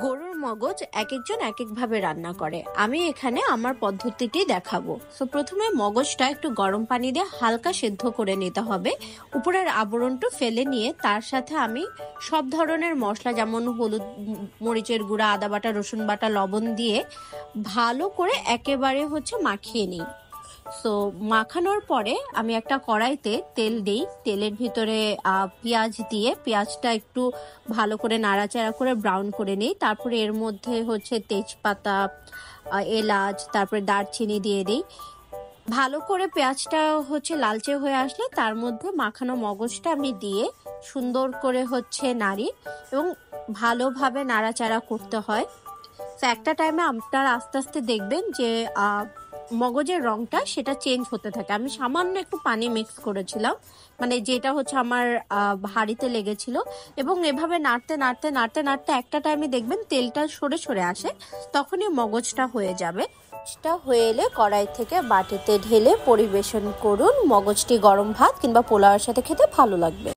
গরুর মগজ এক একজন এক একভাবে রান্না করে। আমি এখানে আমার পদ্ধতিটি দেখাবো। সো প্রথমে মগজটা একটু গরম পানি দিয়ে হালকা সেদ্ধ করে নিতে হবে। উপরের আবরণটা ফেলে নিয়ে তার সাথে আমি সব ধরনের মশলা যেমন হলুদ, মরিচের গুঁড়া, আদা বাটা, রসুন বাটা, লবণ দিয়ে ভালো করে একেবারে মাখিয়ে নিই। সো মাখানোর পরে আমি একটা কড়াইতে তেল দিই। তেলের ভিতরে পেঁয়াজ দিয়ে পেঁয়াজটা একটু ভালো করে নাড়াচাড়া করে ব্রাউন করে নিই। তারপরে এর মধ্যে তেজপাতা, এলাচ, তারপরে দারচিনি দিয়ে দিই। ভালো করে পেঁয়াজটা লালচে হয়ে আসলে তার মধ্যে মাখানো মগজটা আমি দিয়ে সুন্দর করে নাড়ি এবং ভালোভাবে নাড়াচাড়া করতে হয়। তো একটা টাইমে আপনারা আস্তে আস্তে দেখবেন যে মগজের রংটা সেটা চেঞ্জ হতে থাকে। আমি সামান্য একটু পানি মিক্স করেছিলাম, মানে যেটা আমার হাঁড়িতে লেগেছিল, এবং এভাবে নাড়তে নাড়তে নাড়তে নাড়তে একটা টাইমে দেখবেন তেলটা সরে সরে আসে, তখনই মগজটা হয়ে যাবে। মগজটা হয়ে এলে কড়াই থেকে বাটিতে ঢেলে পরিবেশন করুন। মগজটি গরম ভাত কিংবা পোলাওয়ের সাথে খেতে ভালো লাগবে।